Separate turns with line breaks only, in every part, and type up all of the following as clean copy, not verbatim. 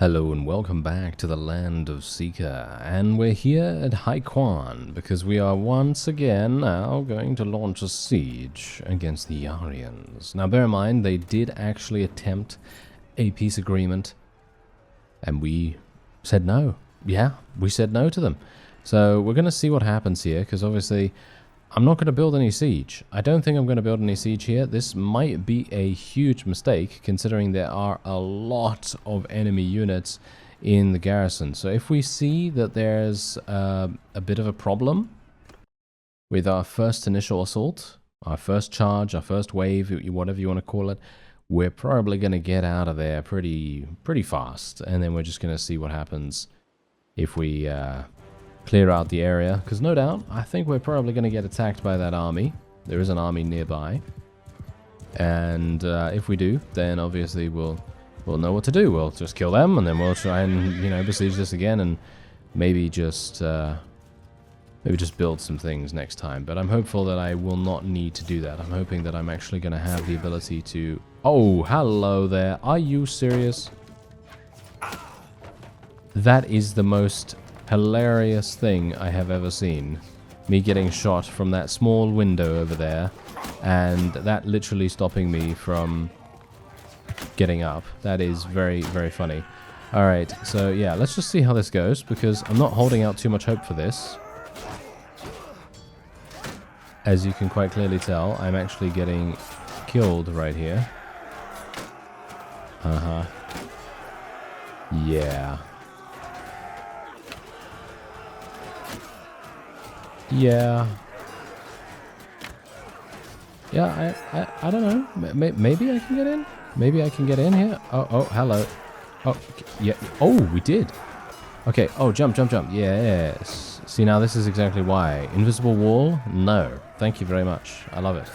Hello and welcome back to the land of SIKA, and we're here at HAI QUAN because we are once again now going to launch a siege against the MOGRIANS. Now bear in mind, they did actually attempt a peace agreement and we said no. Yeah, we said no to them. So we're going to see what happens here, because obviously I'm not going to build any siege. I don't think I'm going to build any siege here. This might be a huge mistake, considering there are a lot of enemy units in the garrison. So if we see that there's a bit of a problem with our first initial assault, our first charge, our first wave, whatever you want to call it, we're probably going to get out of there pretty fast. And then we're just going to see what happens if we clear out the area, because no doubt I think we're probably going to get attacked by that army. There is an army nearby, and if we do, then obviously we'll know what to do. We'll just kill them, and then we'll try and besiege this again, and maybe just build some things next time. But I'm hopeful that I will not need to do that. I'm hoping that I'm actually going to have the ability to... Oh, hello there. Are you serious? That is the most hilarious thing I have ever seen. Me getting shot from that small window over there, and that literally stopping me from getting up. That is very, very funny. Alright, so yeah, let's just see how this goes, because I'm not holding out too much hope for this. As you can quite clearly tell, I'm actually getting killed right here. Yeah. Yeah. Yeah, I don't know. Maybe I can get in? Maybe I can get in here? Oh, hello. Oh, yeah. Oh, we did. Okay. Oh, jump. Yes. See, now this is exactly why. Invisible wall? No. Thank you very much. I love it.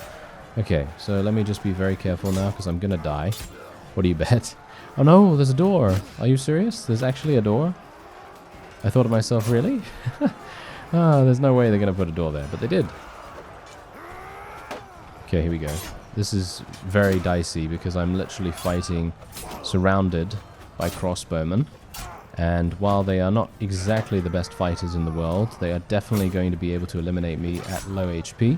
Okay, so let me just be very careful now, because I'm gonna die. What do you bet? Oh no, there's a door. Are you serious? There's actually a door? I thought to myself, really? Ah, there's no way they're going to put a door there, but they did. Okay, here we go. This is very dicey because I'm literally fighting surrounded by crossbowmen. And while they are not exactly the best fighters in the world, they are definitely going to be able to eliminate me at low HP.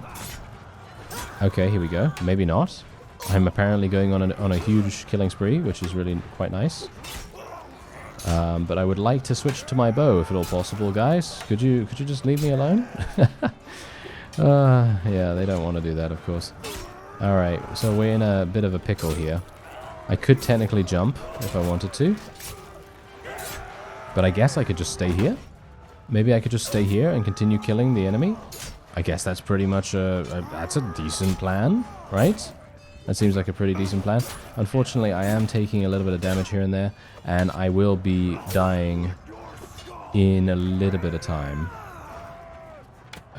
Okay, here we go. Maybe not. I'm apparently going on a huge killing spree, which is really quite nice. But I would like to switch to my bow, if at all possible, guys. Could you just leave me alone? Yeah, they don't want to do that, of course. Alright, so we're in a bit of a pickle here. I could technically jump if I wanted to. But I guess I could just stay here. Maybe I could just stay here and continue killing the enemy. I guess that's pretty much that's a decent plan, right? That seems like a pretty decent plan. Unfortunately, I am taking a little bit of damage here and there, and I will be dying in a little bit of time.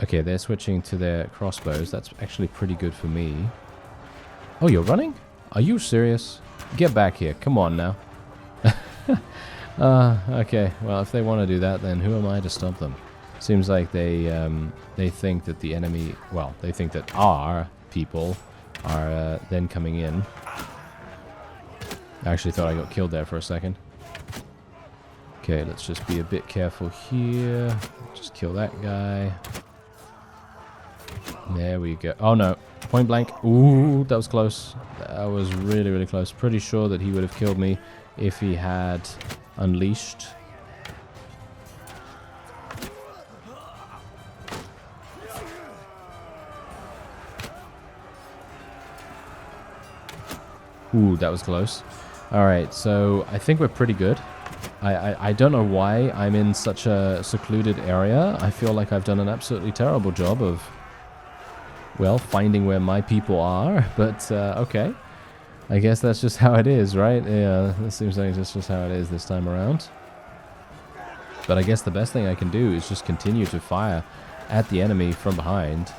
Okay, they're switching to their crossbows. That's actually pretty good for me. Oh, you're running? Are you serious? Get back here. Come on now. Okay, well, if they want to do that, then who am I to stop them? Seems like they think that the enemy... Well, they think that our people are then coming in. I actually thought I got killed there for a second. Okay, let's just be a bit careful here. Just kill that guy. There we go. Oh no, point blank. Ooh, that was close. That was really, really close. Pretty sure that he would have killed me if he had unleashed. Ooh, that was close. Alright, so I think we're pretty good. I don't know why I'm in such a secluded area. I feel like I've done an absolutely terrible job of, well, finding where my people are. But, okay. I guess that's just how it is, right? Yeah, it seems like it's just how it is this time around. But I guess the best thing I can do is just continue to fire at the enemy from behind.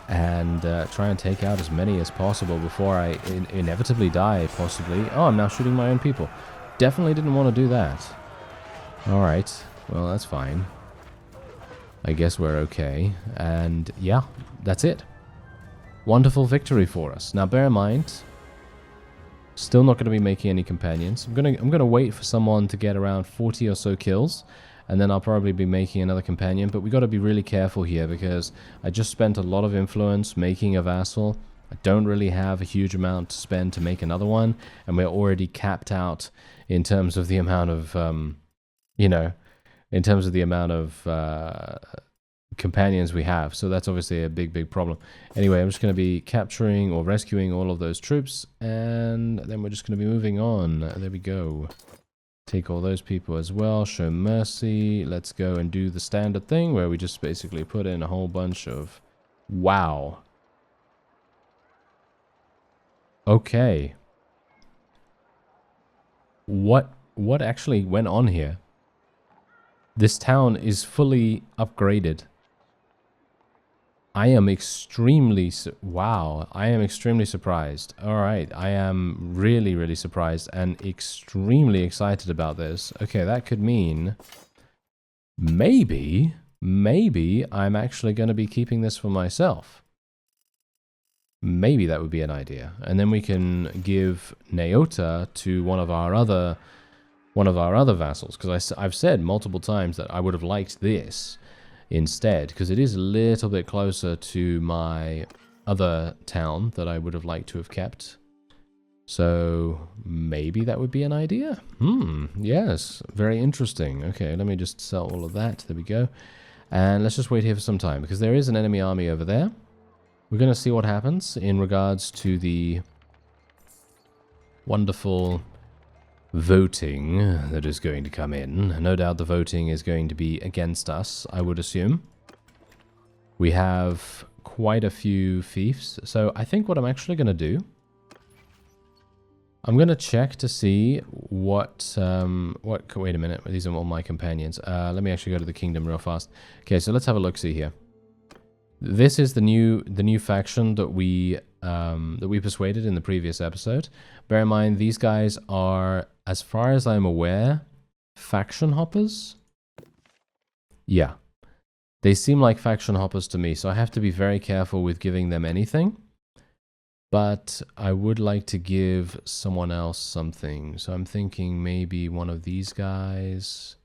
And try and take out as many as possible before I inevitably die, possibly. Oh, I'm now shooting my own people. Definitely didn't want to do that. Alright, well, that's fine. I guess we're okay. And yeah, that's it. Wonderful victory for us. Now, bear in mind, Still not going to be making any companions. I'm gonna wait for someone to get around 40 or so kills, and then I'll probably be making another companion. But we got to be really careful here because I just spent a lot of influence making a vassal. I don't really have a huge amount to spend to make another one, and we're already capped out in terms of the amount of, you know, in terms of the amount of companions we have. So that's obviously a big problem. Anyway, I'm just going to be capturing or rescuing all of those troops, and then we're just going to be moving on. There we go. Take all those people as well. Show mercy. Let's go and do the standard thing where we just basically put in a whole bunch of... Wow. Okay. What actually went on here? This town is fully upgraded. I am extremely... Wow. I am extremely surprised. Alright. I am really surprised and extremely excited about this. Okay, that could mean... Maybe I'm actually going to be keeping this for myself. Maybe that would be an idea. And then we can give Naota to one of our other vassals. Because I've said multiple times that I would have liked this instead, because it is a little bit closer to my other town that I would have liked to have kept. So maybe that would be an idea. Yes, very interesting. Okay, let me just sell all of that. There we go. And let's just wait here for some time, because there is an enemy army over there. We're going to see what happens in regards to the wonderful voting that is going to come in. No doubt the voting is going to be against us, I would assume. We have quite a few fiefs, so I think what I'm actually going to do, I'm going to check to see what, wait a minute, these are all my companions. Let me actually go to the kingdom real fast. Okay, so let's have a look-see here. This is the new faction that we persuaded in the previous episode. Bear in mind, these guys are, as far as I'm aware, faction hoppers. Yeah, they seem like faction hoppers to me, so I have to be very careful with giving them anything. But I would like to give someone else something, so I'm thinking maybe one of these guys.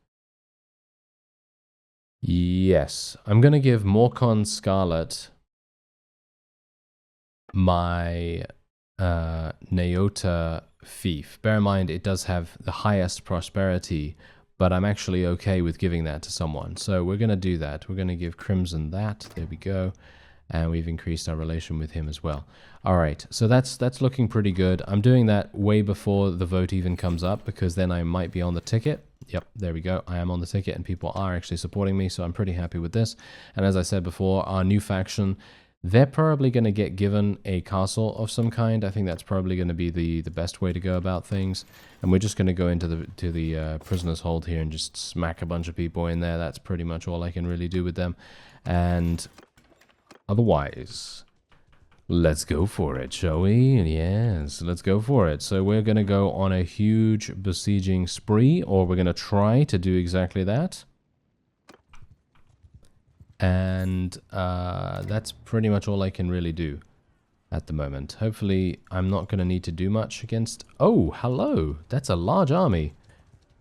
Yes, I'm going to give Morcon Scarlet my Naota fief. Bear in mind, it does have the highest prosperity, but I'm actually okay with giving that to someone. So we're going to do that. We're going to give Crimson that. There we go. And we've increased our relation with him as well. All right, so that's looking pretty good. I'm doing that way before the vote even comes up, because then I might be on the ticket. Yep, there we go. I am on the ticket and people are actually supporting me, so I'm pretty happy with this. And as I said before, our new faction, they're probably going to get given a castle of some kind. I think that's probably going to be the best way to go about things. And we're just going to go into the prisoner's hold here and just smack a bunch of people in there. That's pretty much all I can really do with them. And otherwise, let's go for it, shall we? Yes, let's go for it. So we're going to go on a huge besieging spree, or we're going to try to do exactly that. And that's pretty much all I can really do at the moment. Hopefully, I'm not going to need to do much against... Oh, hello! That's a large army.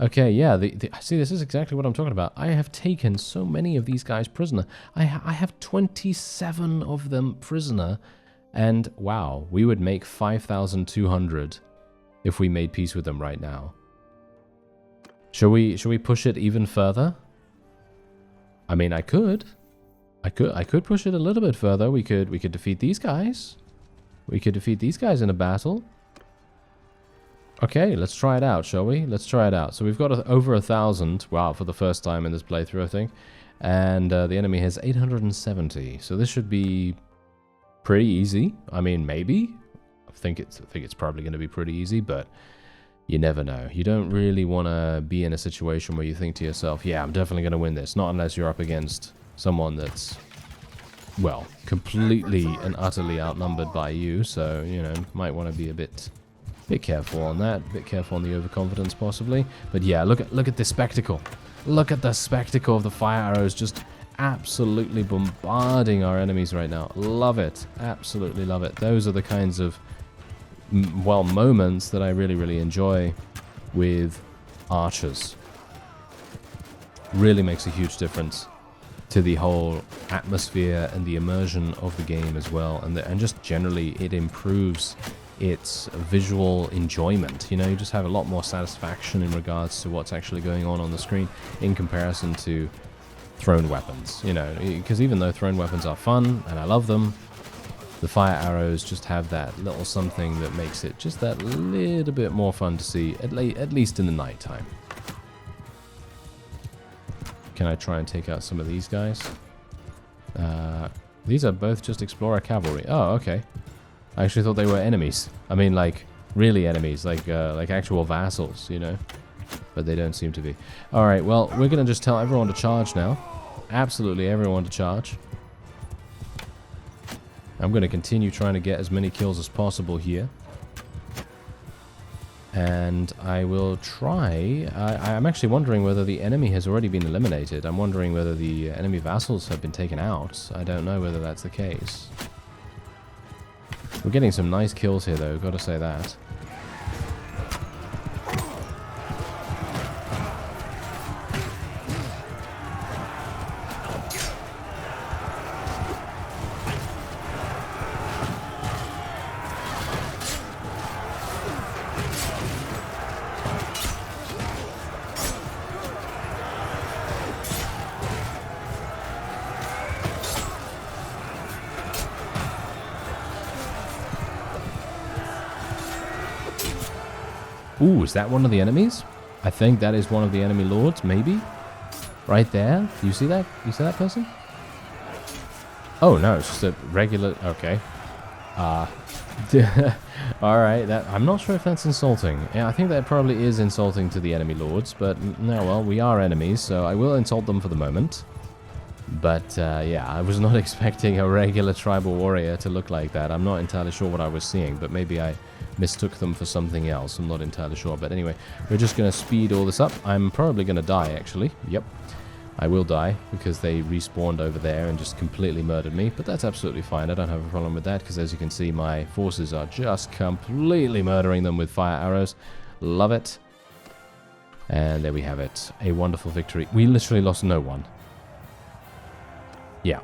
Okay, yeah, see, this is exactly what I'm talking about. I have taken so many of these guys prisoner. I have 27 of them prisoner. And, wow, we would make 5,200 if we made peace with them right now. Shall we push it even further? I mean, I could push it a little bit further. We could defeat these guys. We could defeat these guys in a battle. Okay, let's try it out, shall we? Let's try it out. So we've got over 1,000. Wow, for the first time in this playthrough, I think. And the enemy has 870. So this should be pretty easy. I mean, maybe. I think it's probably going to be pretty easy, but you never know. You don't really want to be in a situation where you think to yourself, yeah, I'm definitely going to win this. Not unless you're up against someone that's, well, completely and utterly outnumbered by you. So, you know, might want to be a bit careful on that. A bit careful on the overconfidence, possibly. But yeah, look at this spectacle. Look at the spectacle of the fire arrows just absolutely bombarding our enemies right now. Love it. Absolutely love it. Those are the kinds of well, moments that I really, really enjoy with archers. Really makes a huge difference to the whole atmosphere and the immersion of the game as well, and just generally it improves its visual enjoyment. You know, you just have a lot more satisfaction in regards to what's actually going on the screen in comparison to thrown weapons, you know, because even though thrown weapons are fun and I love them, the fire arrows just have that little something that makes it just that little bit more fun to see, at least in the night time. Can I try and take out some of these guys? These are both just Explorer Cavalry. Oh, okay. I actually thought they were enemies. I mean, like, really enemies, like actual vassals, you know? But they don't seem to be. Alright, well, we're going to just tell everyone to charge now. Absolutely everyone to charge. I'm going to continue trying to get as many kills as possible here. And I will try... I'm actually wondering whether the enemy has already been eliminated. I'm wondering whether the enemy vassals have been taken out. I don't know whether that's the case. We're getting some nice kills here, though, gotta say that. Ooh, is that one of the enemies? I think that is one of the enemy lords, maybe? Right there? Do you see that? You see that person? Oh, no, it's just a regular... Okay. Alright, I'm not sure if that's insulting. Yeah, I think that probably is insulting to the enemy lords, but no, well, we are enemies, so I will insult them for the moment. But, yeah, I was not expecting a regular tribal warrior to look like that. I'm not entirely sure what I was seeing, but maybe I mistook them for something else. I'm not entirely sure. But anyway, we're just going to speed all this up. I'm probably going to die, actually. Yep, I will die because they respawned over there and just completely murdered me. But that's absolutely fine. I don't have a problem with that because, as you can see, my forces are just completely murdering them with fire arrows. Love it. And there we have it. A wonderful victory. We literally lost no one. Yeah,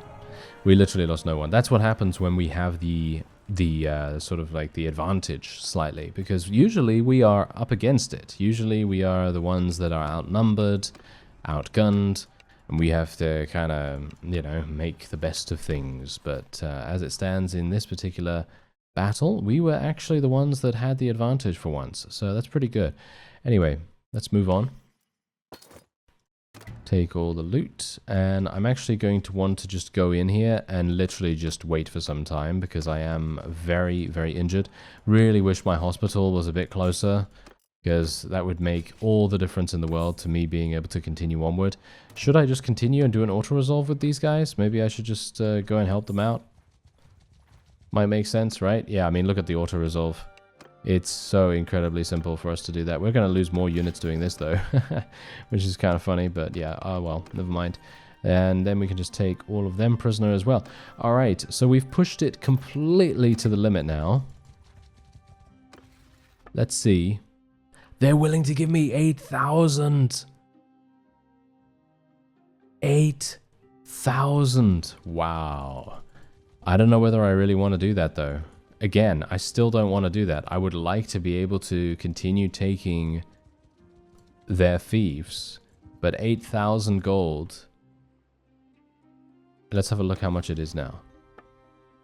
we literally lost no one. That's what happens when we have the sort of like the advantage slightly, because usually we are up against it. Usually we are the ones that are outnumbered, outgunned, and we have to kind of, you know, make the best of things. But as it stands in this particular battle, we were actually the ones that had the advantage for once. So that's pretty good. Anyway, let's move on. Take all the loot, and I'm actually going to want to just go in here and literally just wait for some time because I am very, very injured. Really wish my hospital was a bit closer because that would make all the difference in the world to me being able to continue onward. Should I just continue and do an auto-resolve with these guys? Maybe I should just go and help them out. Might make sense, right? Yeah, I mean, look at the auto-resolve. It's so incredibly simple for us to do that. We're going to lose more units doing this, though, which is kind of funny, but yeah, oh well, never mind. And then we can just take all of them prisoner as well. All right, so we've pushed it completely to the limit now. Let's see. They're willing to give me 8,000. 8,000. Wow. I don't know whether I really want to do that, though. Again, I still don't want to do that. I would like to be able to continue taking their thieves, but 8,000 gold. Let's have a look how much it is now.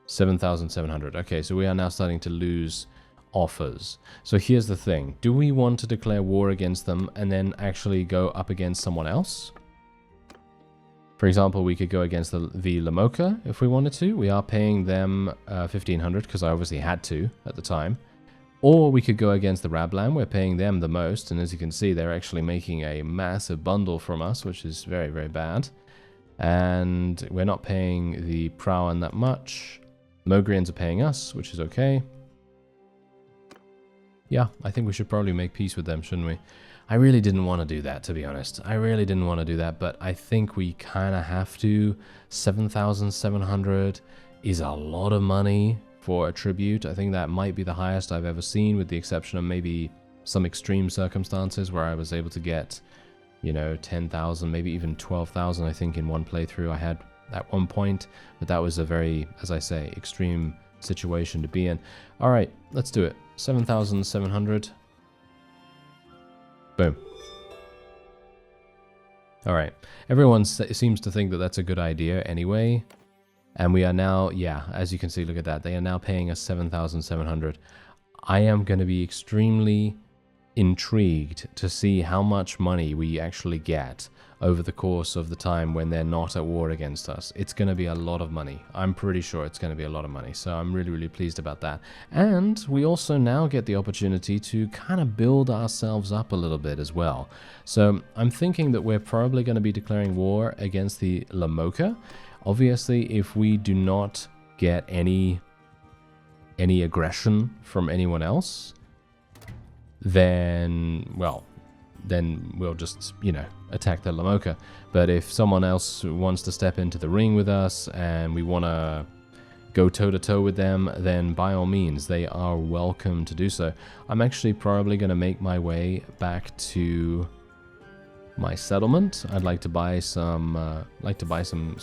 7,700. Okay, so we are now starting to lose offers. So here's the thing. Do we want to declare war against them and then actually go up against someone else? For example, we could go against the Lamoka if we wanted to. We are paying them 1,500 because I obviously had to at the time. Or we could go against the rabblam. We're paying them the most, and as you can see, they're actually making a massive bundle from us, which is very, very bad. And we're not paying the Prowan that much. Mogrians are paying us, which is okay. Yeah, I think we should probably make peace with them, shouldn't we? I really didn't want to do that, to be honest. I really didn't want to do that, but I think we kind of have to. 7,700 is a lot of money for a tribute. I think that might be the highest I've ever seen, with the exception of maybe some extreme circumstances where I was able to get, you know, 10,000, maybe even 12,000, I think, in one playthrough I had at one point. But that was a very, as I say, extreme situation to be in. All right, let's do it. 7,700. Boom. All right. Everyone seems to think that that's a good idea anyway. And we are now, yeah, as you can see, look at that. They are now paying us 7,700. I am going to be extremely intrigued to see how much money we actually get over the course of the time when they're not at war against us. It's going to be a lot of money. I'm pretty sure it's going to be a lot of money. So I'm really, really pleased about that. And we also now get the opportunity to kind of build ourselves up a little bit as well. So I'm thinking that we're probably going to be declaring war against the Lamoka. Obviously, if we do not get any aggression from anyone else, then, well, then we'll just, you know, attack the Lamoka. But if someone else wants to step into the ring with us and we want to go toe-to-toe with them, then by all means, they are welcome to do so. I'm actually probably going to make my way back to my settlement. I'd like to buy some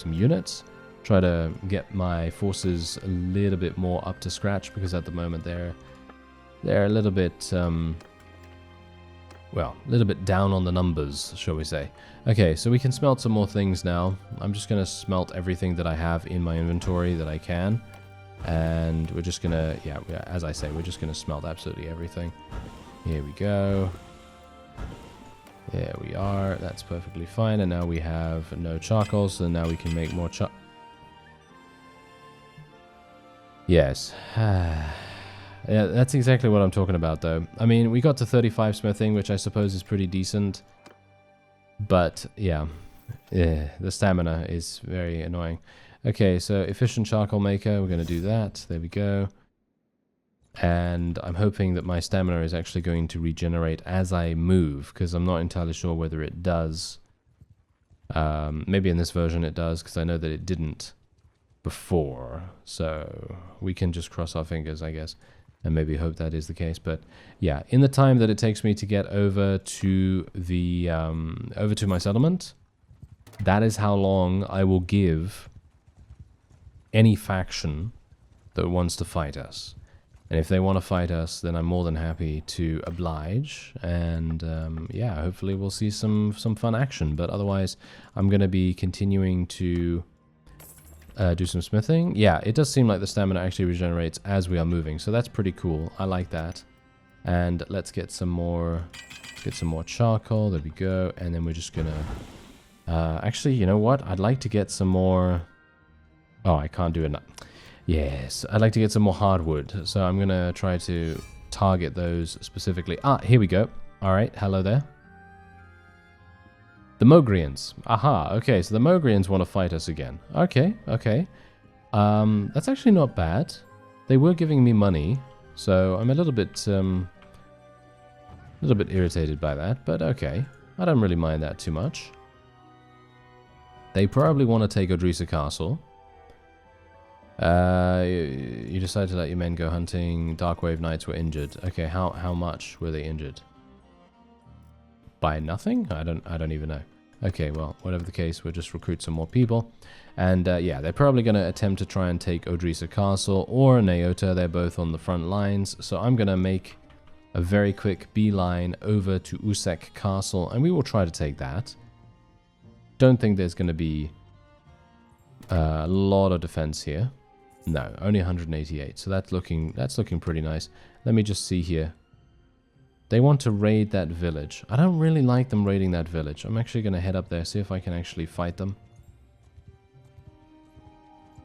units. Try to get my forces a little bit more up to scratch, because at the moment they're a little bit well, a little bit down on the numbers, shall we say. Okay, so we can smelt some more things now. I'm just going to smelt everything that I have in my inventory that I can. And we're just going to, yeah, as I say, we're just going to smelt absolutely everything. Here we go. There we are. That's perfectly fine. And now we have no charcoal, so now we can make more charcoal. Yes. Yeah, that's exactly what I'm talking about, though. I mean, we got to 35 smithing, which I suppose is pretty decent. But, yeah. The stamina is very annoying. Okay, so efficient charcoal maker, we're going to do that. There we go. And I'm hoping that my stamina is actually going to regenerate as I move, because I'm not entirely sure whether it does. Maybe in this version it does, because I know that it didn't before. So we can just cross our fingers, I guess, and maybe hope that is the case. But yeah, in the time that it takes me to get over to the over to my settlement, that is how long I will give any faction that wants to fight us. And if they want to fight us, then I'm more than happy to oblige. And yeah, hopefully we'll see some fun action. But otherwise, I'm going to be continuing to do some smithing. Yeah, it does seem like the stamina actually regenerates as we are moving, so that's pretty cool. I like that. And let's get some more charcoal. There we go. And then we're just gonna actually, you know what? I'd like to get some more. Oh, I can't do enough. Yes, I'd like to get some more hardwood. So I'm gonna try to target those specifically. Ah, here we go. All right, hello there. The MOGRIANS. Aha, okay, so the MOGRIANS want to fight us again. Okay, okay. That's actually not bad. They were giving me money, so I'm a little bit irritated by that, but okay. I don't really mind that too much. They probably want to take Odrisa Castle. You decided to let your men go hunting. Darkwave Knights were injured. Okay, how much were they injured? By nothing? I don't even know. Okay, well, whatever the case, we'll just recruit some more people. And yeah, they're probably going to attempt to try and take Odrisa Castle or Naota. They're both on the front lines. So I'm going to make a very quick beeline over to Usek Castle, and we will try to take that. Don't think there's going to be a lot of defense here. No, only 188. So that's looking pretty nice. Let me just see here. They want to raid that village. I don't really like them raiding that village. I'm actually going to head up there, see if I can actually fight them.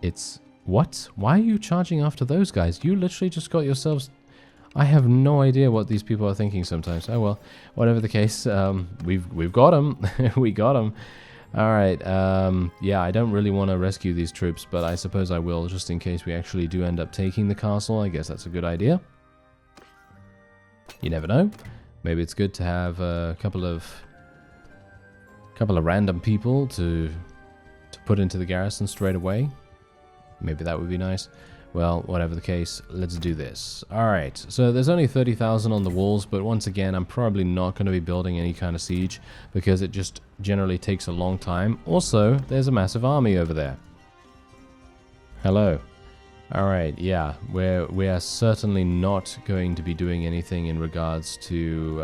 It's... What? Why are you charging after those guys? You literally just got yourselves... I have no idea what these people are thinking sometimes. Oh well, whatever the case, we've got them. We got them. Alright, yeah, I don't really want to rescue these troops, but I suppose I will, just in case we actually do end up taking the castle. I guess that's a good idea. You never know. Maybe it's good to have a couple of random people to put into the garrison straight away. Maybe that would be nice. Well, whatever the case, let's do this. Alright, so there's only 30,000 on the walls, but once again, I'm probably not going to be building any kind of siege because it just generally takes a long time. Also, there's a massive army over there. Hello. Alright, yeah, we are certainly not going to be doing anything in regards to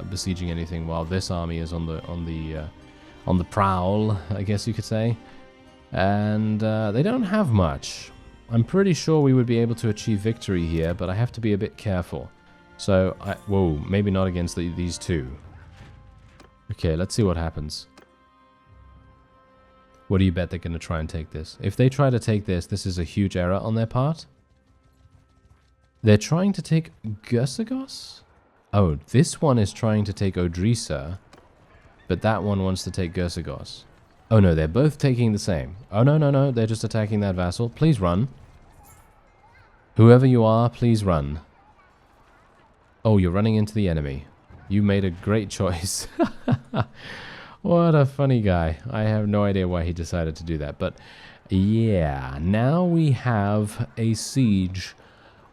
besieging anything while this army is on the prowl, I guess you could say. And they don't have much. I'm pretty sure we would be able to achieve victory here, but I have to be a bit careful. So, whoa, maybe not against these two. Okay, let's see what happens. What do you bet they're going to try and take this? If they try to take this, this is a huge error on their part. They're trying to take Gersagos? Oh, this one is trying to take Odrisa, but that one wants to take Gersagos. Oh no, they're both taking the same. Oh no, no, no, they're just attacking that vassal. Please run. Whoever you are, please run. Oh, you're running into the enemy. You made a great choice. What a funny guy. I have no idea why he decided to do that. But yeah, now we have a siege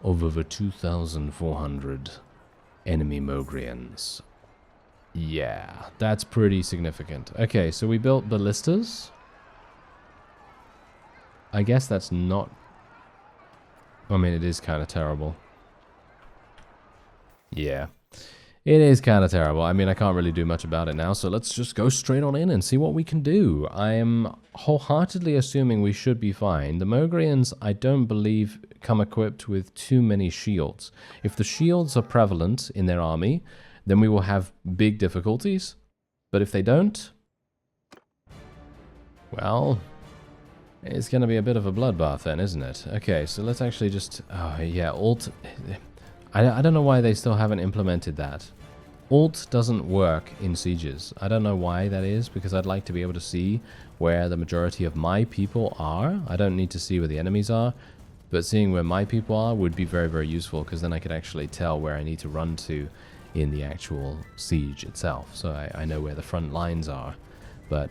of over 2,400 enemy Mogrians. Yeah, that's pretty significant. Okay, so we built ballistas. I guess that's not... I mean, it is kind of terrible. Yeah. It is kind of terrible. I mean, I can't really do much about it now, so let's just go straight on in and see what we can do. I am wholeheartedly assuming we should be fine. The Mogrians, I don't believe, come equipped with too many shields. If the shields are prevalent in their army, then we will have big difficulties. But if they don't, well, it's going to be a bit of a bloodbath then, isn't it? Okay, so let's actually just... Oh, yeah, Alt... I don't know why they still haven't implemented that. Alt doesn't work in sieges. I don't know why that is, because I'd like to be able to see where the majority of my people are. I don't need to see where the enemies are, but seeing where my people are would be very, very useful, because then I could actually tell where I need to run to in the actual siege itself. So I know where the front lines are. But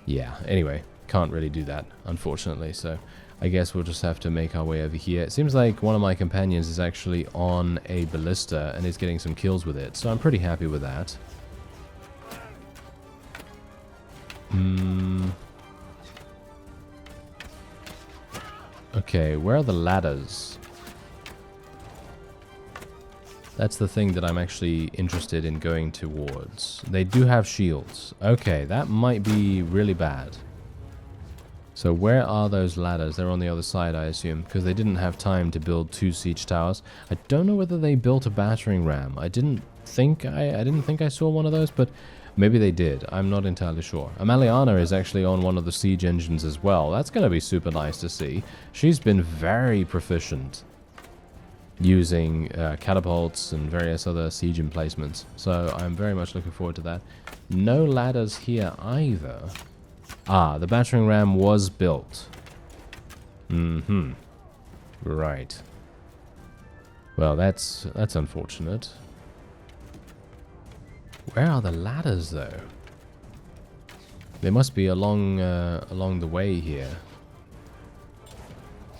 yeah, anyway, can't really do that, unfortunately. So I guess we'll just have to make our way over here. It seems like one of my companions is actually on a ballista and is getting some kills with it, so I'm pretty happy with that. Okay, where are the ladders? That's the thing that I'm actually interested in going towards. They do have shields. Okay, that might be really bad. So where are those ladders? They're on the other side, I assume, because they didn't have time to build 2 siege towers. I don't know whether they built a battering ram. I didn't think I saw one of those, but maybe they did. I'm not entirely sure. Amaliana is actually on one of the siege engines as well. That's going to be super nice to see. She's been very proficient using catapults and various other siege emplacements. So I'm very much looking forward to that. No ladders here either. Ah, the battering ram was built. Right. Well, that's unfortunate. Where are the ladders, though? They must be along the way here,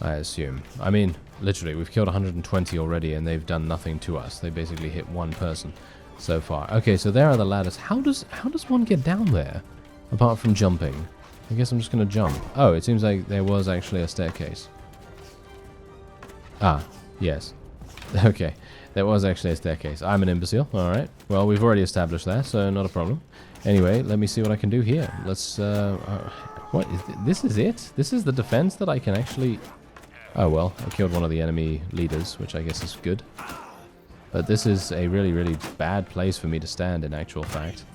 I assume. I mean, literally, we've killed 120 already, and they've done nothing to us. They basically hit one person so far. Okay, so there are the ladders. How does one get down there? Apart from jumping. I guess I'm just going to jump. Oh, it seems like there was actually a staircase. Ah, yes. Okay, there was actually a staircase. I'm an imbecile. Alright. Well, we've already established that, so not a problem. Anyway, let me see what I can do here. Let's, what is this? Is it? This is the defense that I can actually... Oh, well, I killed one of the enemy leaders, which I guess is good. But this is a really, really bad place for me to stand, in actual fact.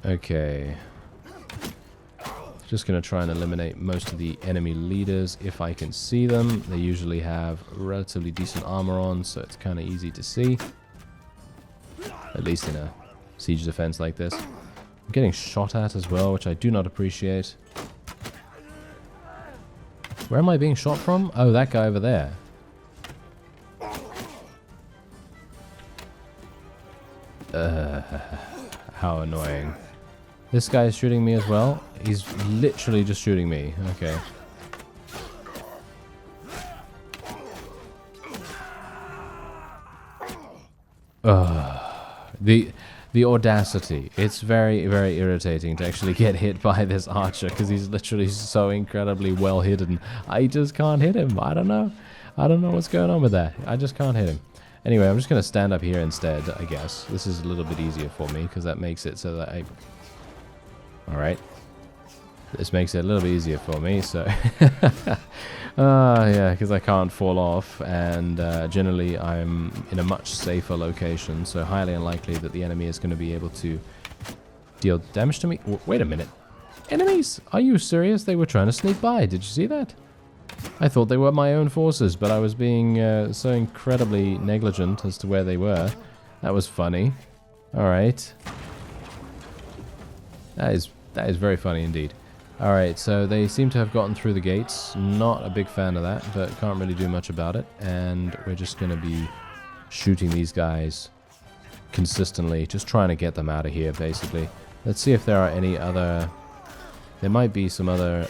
Okay. Just going to try and eliminate most of the enemy leaders if I can see them. They usually have relatively decent armor on, so it's kind of easy to see. At least in a siege defense like this. I'm getting shot at as well, which I do not appreciate. Where am I being shot from? Oh, that guy over there. How annoying. This guy is shooting me as well. He's literally just shooting me. Okay. The audacity. It's very, very irritating to actually get hit by this archer because he's literally so incredibly well hidden. I just can't hit him. I don't know. I don't know what's going on with that. I just can't hit him. Anyway, I'm just going to stand up here instead, I guess. This is a little bit easier for me because that makes it so that I... Alright. This makes it a little bit easier for me, so... yeah, because I can't fall off, and generally I'm in a much safer location, so highly unlikely that the enemy is going to be able to deal damage to me. Wait a minute. Enemies? Are you serious? They were trying to sneak by. Did you see that? I thought they were my own forces, but I was being so incredibly negligent as to where they were. That was funny. Alright. That is very funny indeed. Alright, so they seem to have gotten through the gates. Not a big fan of that, but can't really do much about it. And we're just going to be shooting these guys consistently. Just trying to get them out of here, basically. Let's see if there are any other... There might be some other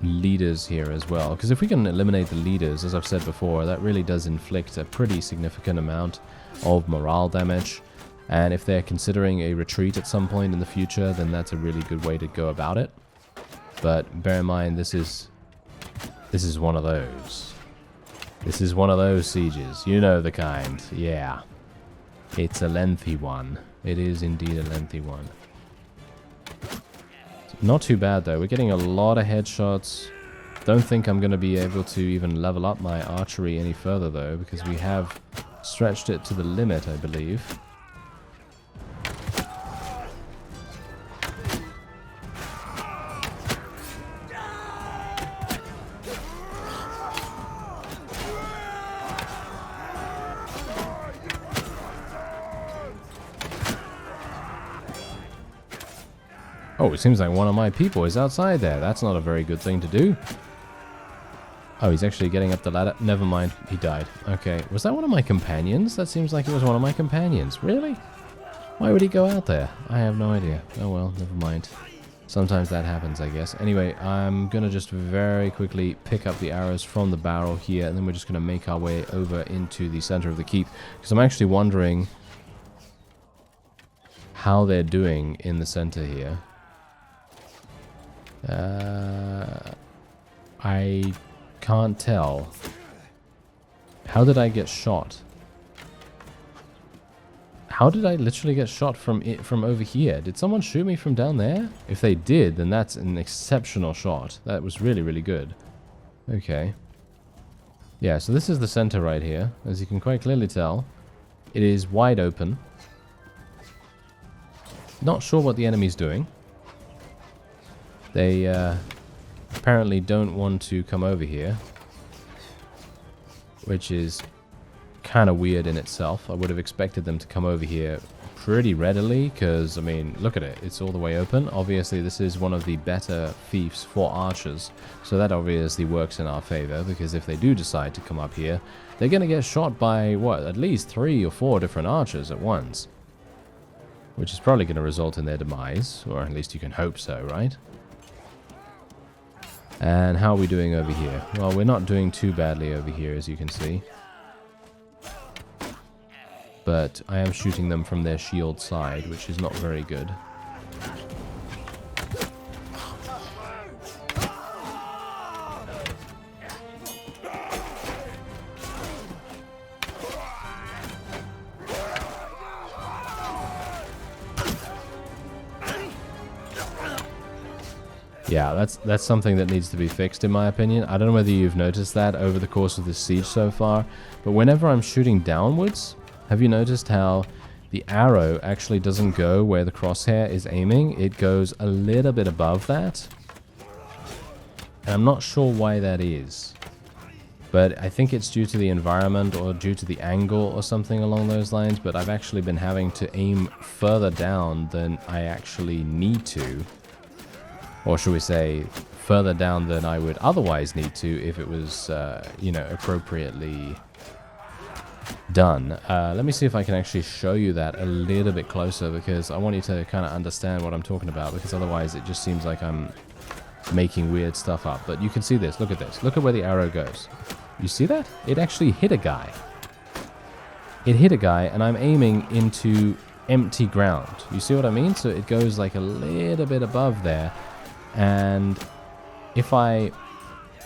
leaders here as well. Because if we can eliminate the leaders, as I've said before, that really does inflict a pretty significant amount of morale damage. And if they're considering a retreat at some point in the future, then that's a really good way to go about it. But bear in mind, this is one of those. This is one of those sieges. You know the kind. Yeah. It's a lengthy one. It is indeed a lengthy one. Not too bad though. We're getting a lot of headshots. Don't think I'm going to be able to even level up my archery any further though, because we have stretched it to the limit, I believe. Oh, it seems like one of my people is outside there. That's not a very good thing to do. Oh, he's actually getting up the ladder. Never mind, he died. Okay, was that one of my companions? That seems like it was one of my companions. Really? Why would he go out there? I have no idea. Oh well, never mind. Sometimes that happens, I guess. Anyway, I'm going to just very quickly pick up the arrows from the barrel here, and then we're just going to make our way over into the center of the keep. Because I'm actually wondering how they're doing in the center here. I can't tell. How did I get shot? How did I literally get shot from over here? Did someone shoot me from down there? If they did, then that's an exceptional shot. That was really, really good. Okay. Yeah, so this is the center right here. As you can quite clearly tell, it is wide open. Not sure what the enemy's doing. They apparently don't want to come over here, which is kind of weird in itself. I would have expected them to come over here pretty readily because, I mean, look at it. It's all the way open. Obviously, this is one of the better fiefs for archers, so that obviously works in our favor because if they do decide to come up here, they're going to get shot by, what, at least 3 or 4 different archers at once, which is probably going to result in their demise, or at least you can hope so, right? And how are we doing over here? Well, we're not doing too badly over here, as you can see. But I am shooting them from their shield side, which is not very good. Yeah, that's something that needs to be fixed in my opinion. I don't know whether you've noticed that over the course of this siege so far, but whenever I'm shooting downwards, have you noticed how the arrow actually doesn't go where the crosshair is aiming? It goes a little bit above that. And I'm not sure why that is. But I think it's due to the environment or due to the angle or something along those lines, but I've actually been having to aim further down than I actually need to. Or should we say, further down than I would otherwise need to if it was, you know, appropriately done. Let me see if I can actually show you that a little bit closer, because I want you to kind of understand what I'm talking about, because otherwise it just seems like I'm making weird stuff up. But you can see this. Look at this. Look at where the arrow goes. You see that? It actually hit a guy. it hit a guy, and I'm aiming into empty ground. You see what I mean? So it goes like a little bit above there, and if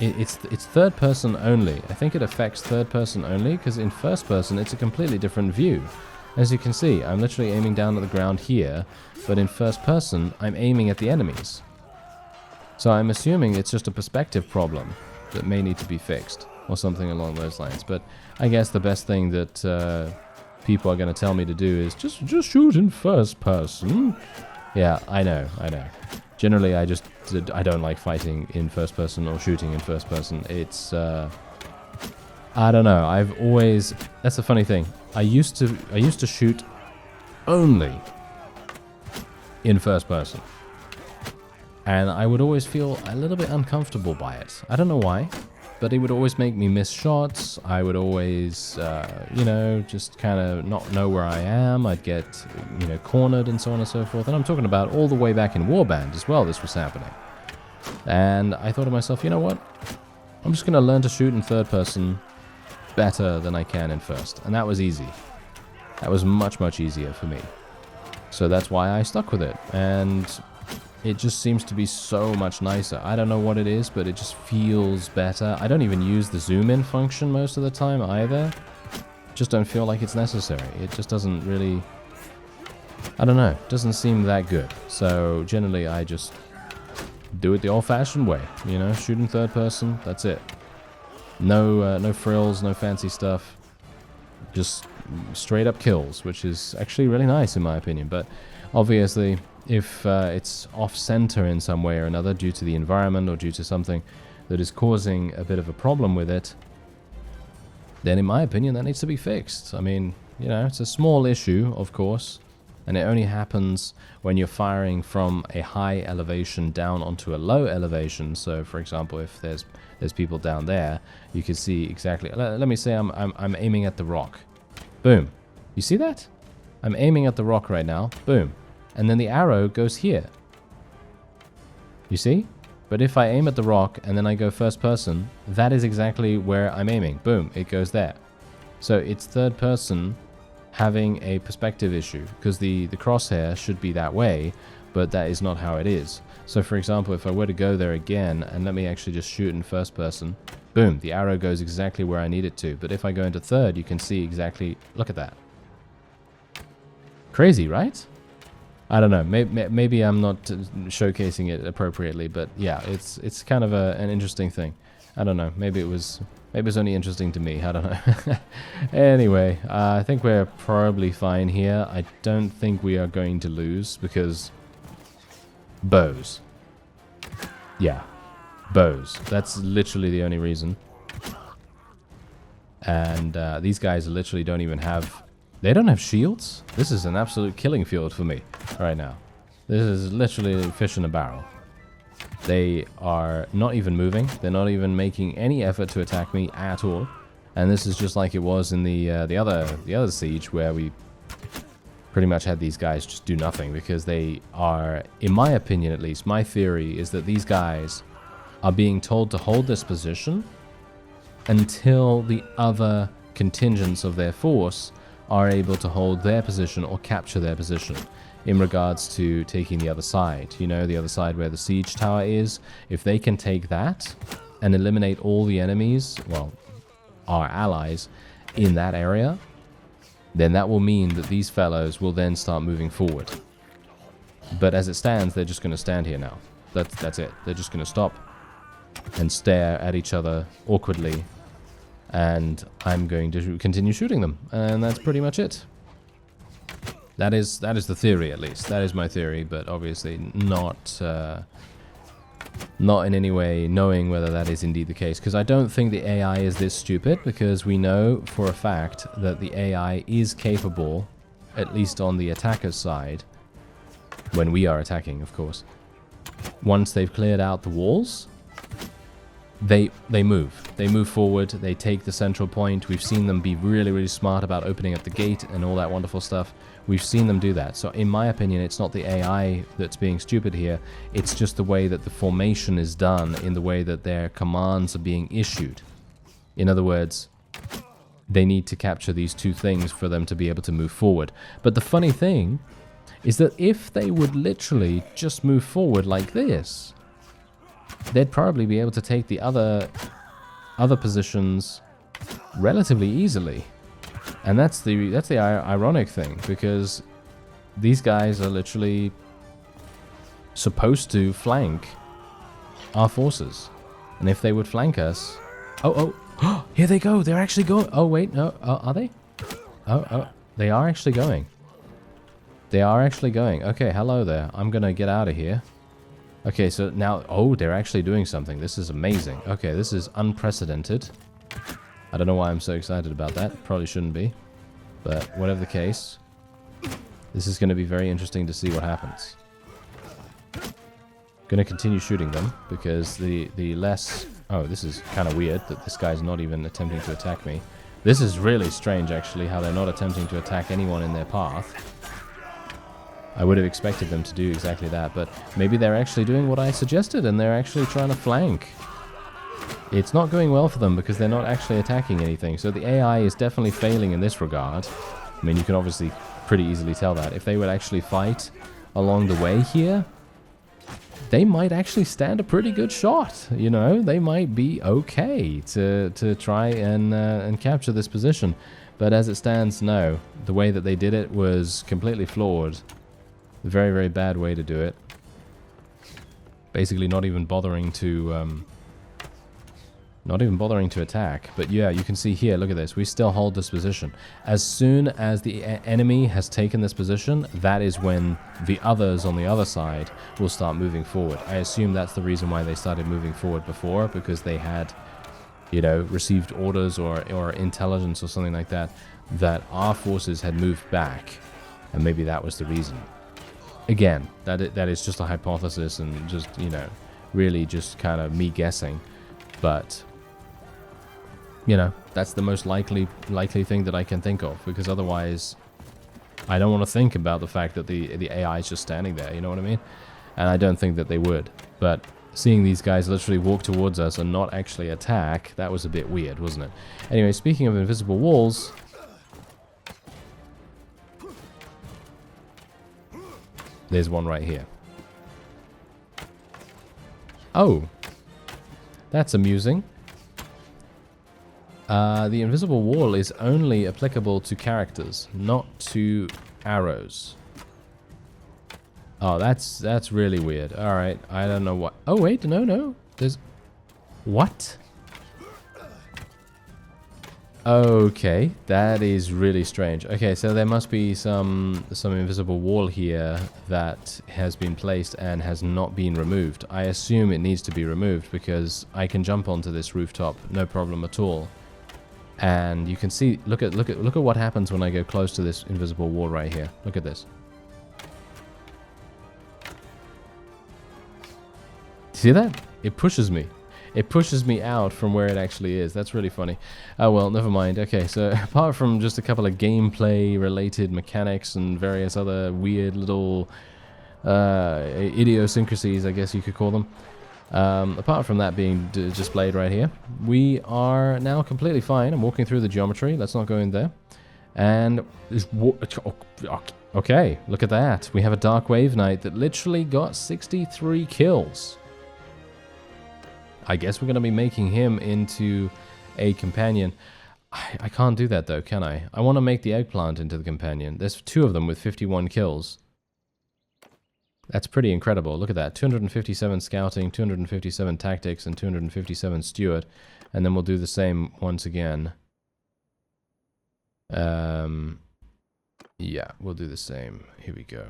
it's third person only. I think it affects third person only, because in first person it's a completely different view. As you can see, I'm literally aiming down at the ground here, but in first person I'm aiming at the enemies. So I'm assuming it's just a perspective problem that may need to be fixed, or something along those lines. But I guess the best thing that people are going to tell me to do is just shoot in first person. Yeah, I know. Generally, I don't like fighting in first person or shooting in first person. It's I don't know. I've always, that's the funny thing. I used to shoot only in first person, and I would always feel a little bit uncomfortable by it. I don't know why, but it would always make me miss shots. I would always, you know, just kind of not know where I am. I'd get, you know, cornered and so on and so forth. And I'm talking about all the way back in Warband as well, this was happening. And I thought to myself, you know what? I'm just going to learn to shoot in third person better than I can in first. And that was easy. That was much, much easier for me. So that's why I stuck with it. And it just seems to be so much nicer. I don't know what it is, but it just feels better. I don't even use the zoom in function most of the time either. Just don't feel like it's necessary. It just doesn't really, I don't know, doesn't seem that good. So generally I just do it the old-fashioned way, you know, shoot in third person, that's it. No frills, no fancy stuff. Just straight up kills, which is actually really nice in my opinion. But obviously, if it's off-center in some way or another due to the environment or due to something that is causing a bit of a problem with it, then in my opinion that needs to be fixed. I mean, you know, it's a small issue, of course, and it only happens when you're firing from a high elevation down onto a low elevation. So for example, if there's people down there, you can see exactly, let me say I'm aiming at the rock. Boom. You see that? I'm aiming at the rock right now. Boom. And then the arrow goes here. You see? But if I aim at the rock and then I go first person, that is exactly where I'm aiming. Boom, it goes there. So it's third person having a perspective issue, because the crosshair should be that way, but that is not how it is. So for example, if I were to go there again, and let me actually just shoot in first person, boom, the arrow goes exactly where I need it to. But if I go into third, you can see exactly, look at that. Crazy, right? I don't know, maybe I'm not showcasing it appropriately, but yeah, it's kind of an interesting thing. I don't know, maybe it was only interesting to me, I don't know. Anyway, I think we're probably fine here. I don't think we are going to lose, because bows. Yeah, bows. That's literally the only reason. And these guys literally don't even have... They don't have shields? This is an absolute killing field for me right now. This is literally fish in a barrel. They are not even moving. They're not even making any effort to attack me at all. And this is just like it was in the other siege, where we pretty much had these guys just do nothing, because they are, in my opinion at least, my theory is that these guys are being told to hold this position until the other contingents of their force are able to hold their position or capture their position in regards to taking the other side. You know, the other side where the siege tower is. If they can take that and eliminate all the enemies, well, our allies in that area, then that will mean that these fellows will then start moving forward. But as it stands, they're just going to stand here now. That's it. They're just going to stop and stare at each other awkwardly, and I'm going to continue shooting them, and that's pretty much it. That is the theory, at least. That is my theory, but obviously not in any way knowing whether that is indeed the case, because I don't think the AI is this stupid, because we know for a fact that the AI is capable, at least on the attacker's side, when we are attacking, of course. Once they've cleared out the walls, they move. They move forward, they take the central point. We've seen them be really, really smart about opening up the gate and all that wonderful stuff. We've seen them do that. So in my opinion, it's not the AI that's being stupid here. It's just the way that the formation is done, in the way that their commands are being issued. In other words, they need to capture these two things for them to be able to move forward. But the funny thing is that if they would literally just move forward like this, they'd probably be able to take the other positions relatively easily. And that's the ironic thing, because these guys are literally supposed to flank our forces. And if they would flank us... Oh, here they go. They're actually going... Oh, wait, no. Are they? Oh, they are actually going. They are actually going. Okay, hello there. I'm going to get out of here. Okay, so now... Oh, they're actually doing something. This is amazing. Okay, this is unprecedented. I don't know why I'm so excited about that. Probably shouldn't be. But whatever the case, this is going to be very interesting to see what happens. Going to continue shooting them, because the less... Oh, this is kind of weird that this guy's not even attempting to attack me. This is really strange, actually, how they're not attempting to attack anyone in their path. I would have expected them to do exactly that, but maybe they're actually doing what I suggested, and they're actually trying to flank. It's not going well for them because they're not actually attacking anything, so the AI is definitely failing in this regard. I mean, you can obviously pretty easily tell that. If they would actually fight along the way here, they might actually stand a pretty good shot, you know? They might be okay to try and capture this position. But as it stands, no. The way that they did it was completely flawed. A very, very bad way to do it. Basically not even bothering to... Not even bothering to attack. But yeah, you can see here, look at this. We still hold this position. As soon as the enemy has taken this position, that is when the others on the other side will start moving forward. I assume that's the reason why they started moving forward before, because they had, you know, received orders or intelligence or something like that, that our forces had moved back. And maybe that was the reason. Again, that is just a hypothesis and just, you know, really just kind of me guessing. But... you know, that's the most likely thing that I can think of, because otherwise I don't want to think about the fact that the AI is just standing there, you know what I mean? And I don't think that they would. But seeing these guys literally walk towards us and not actually attack, that was a bit weird, wasn't it? Anyway, speaking of invisible walls... there's one right here. Oh! That's amusing. The invisible wall is only applicable to characters, not to arrows. Oh, that's really weird. Alright, I don't know what... Oh, wait, no. There's... What? Okay, that is really strange. Okay, so there must be some invisible wall here that has been placed and has not been removed. I assume it needs to be removed because I can jump onto this rooftop, no problem at all. And you can see, look at what happens when I go close to this invisible wall right here. Look at this. See that? It pushes me. It pushes me out from where it actually is. That's really funny. Oh well, never mind. Okay, so apart from just a couple of gameplay related mechanics and various other weird little idiosyncrasies, I guess you could call them. Apart from that being displayed right here, we are now completely fine. I'm walking through the geometry. Let's not go in there. And... okay, look at that. We have a Dark Wave Knight that literally got 63 kills. I guess we're going to be making him into a companion. I can't do that though, can I? I want to make the eggplant into the companion. There's 2 of them with 51 kills. That's pretty incredible. Look at that. 257 scouting, 257 tactics, and 257 steward. And then we'll do the same once again. Yeah, we'll do the same. Here we go.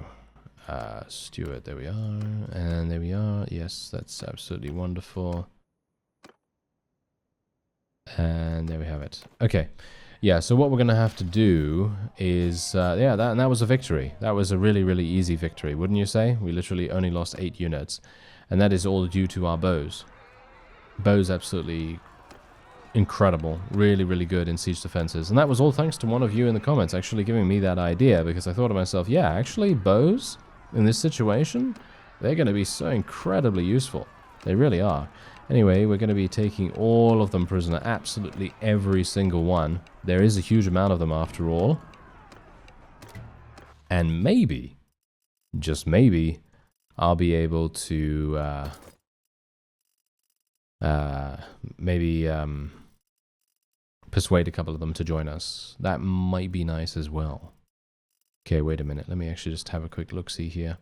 Steward, there we are. And there we are. Yes, that's absolutely wonderful. And there we have it. Okay. Yeah, so what we're going to have to do is... yeah, that was a victory. That was a really, really easy victory, wouldn't you say? We literally only lost 8 units. And that is all due to our bows. Bows absolutely incredible. Really, really good in siege defenses. And that was all thanks to one of you in the comments actually giving me that idea. Because I thought to myself, yeah, actually, bows in this situation, they're going to be so incredibly useful. They really are. Anyway, we're going to be taking all of them prisoner. Absolutely every single one. There is a huge amount of them after all. And maybe, just maybe, I'll be able to maybe persuade a couple of them to join us. That might be nice as well. Okay, wait a minute. Let me actually just have a quick look-see here.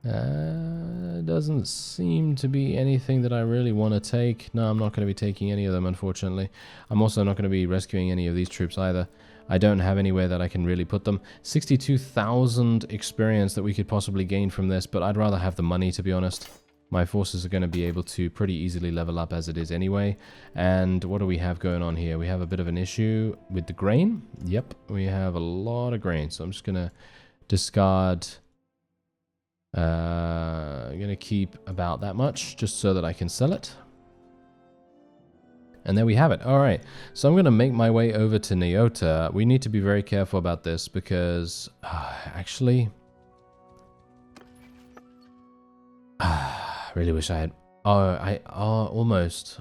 Doesn't seem to be anything that I really want to take. No, I'm not going to be taking any of them, unfortunately. I'm also not going to be rescuing any of these troops either. I don't have anywhere that I can really put them. 62,000 experience that we could possibly gain from this, but I'd rather have the money, to be honest. My forces are going to be able to pretty easily level up as it is anyway. And what do we have going on here? We have a bit of an issue with the grain. Yep, we have a lot of grain. So I'm just going to discard... I'm going to keep about that much just so that I can sell it. And there we have it. Alright, so I'm going to make my way over to Nyota. We need to be very careful about this because... actually... I really wish I had... almost.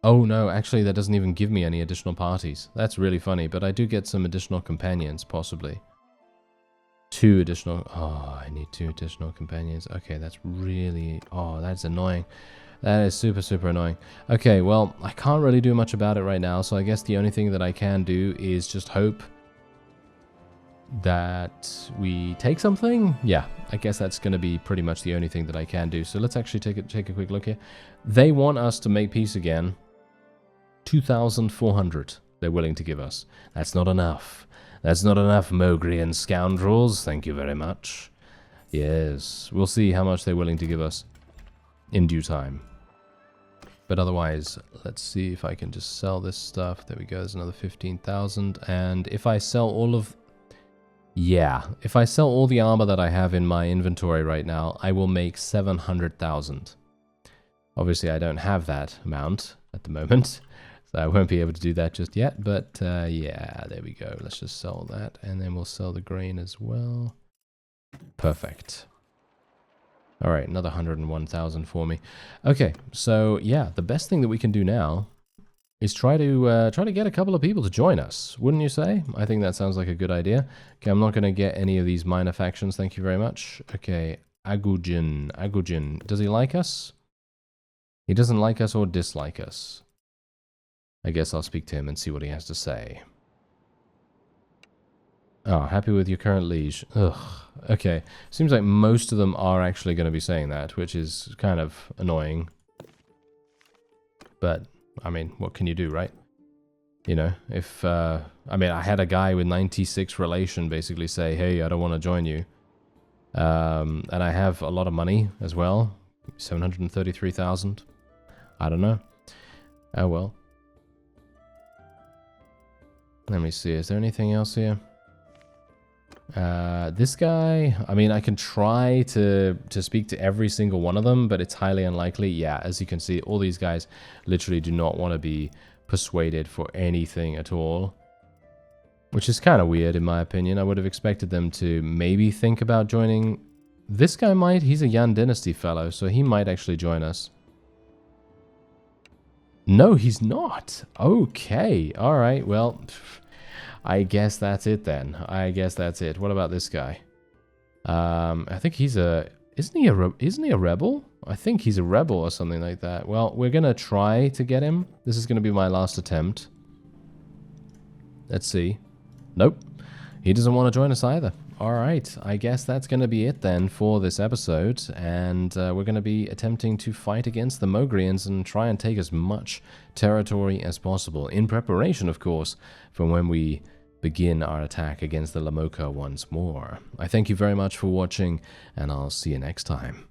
Oh no, actually that doesn't even give me any additional parties. That's really funny, but I do get some additional companions, possibly. 2 additional... Oh, I need 2 additional companions. Okay, that's really... Oh, that's annoying. That is super, super annoying. Okay, well, I can't really do much about it right now, so I guess the only thing that I can do is just hope that we take something. Yeah, I guess that's going to be pretty much the only thing that I can do. So let's actually take a quick look here. They want us to make peace again. 2,400 they're willing to give us. That's not enough. That's not enough, Mogrian scoundrels. Thank you very much. Yes, we'll see how much they're willing to give us in due time. But otherwise, let's see if I can just sell this stuff. There we go, there's another 15,000. And if I sell all of... Yeah, if I sell all the armor that I have in my inventory right now, I will make 700,000. Obviously, I don't have that amount at the moment. So I won't be able to do that just yet, but yeah, there we go. Let's just sell that, and then we'll sell the grain as well. Perfect. All right, another 101,000 for me. Okay, so yeah, the best thing that we can do now is try to get a couple of people to join us, wouldn't you say? I think that sounds like a good idea. Okay, I'm not going to get any of these minor factions, thank you very much. Okay, Agujin. Does he like us? He doesn't like us or dislike us. I guess I'll speak to him and see what he has to say. Oh, happy with your current liege. Ugh. Okay. Seems like most of them are actually going to be saying that, which is kind of annoying. But, I mean, what can you do, right? You know, if, I mean, I had a guy with 96 relation basically say, hey, I don't want to join you. And I have a lot of money as well. 733,000. I don't know. Oh, well. Let me see, is there anything else here? This guy, I mean, I can try to speak to every single one of them, but it's highly unlikely. Yeah, as you can see, all these guys literally do not want to be persuaded for anything at all. Which is kind of weird, in my opinion. I would have expected them to maybe think about joining. This guy might, he's a Yan Dynasty fellow, so he might actually join us. No, he's not. Okay. All right. Well, I guess that's it then. I guess that's it. What about this guy? I think he's a... Isn't he a rebel? I think he's a rebel or something like that. Well, we're going to try to get him. This is going to be my last attempt. Let's see. Nope. He doesn't want to join us either. Alright, I guess that's going to be it then for this episode, and we're going to be attempting to fight against the Mogrians and try and take as much territory as possible, in preparation, of course, for when we begin our attack against the Lamoka once more. I thank you very much for watching, and I'll see you next time.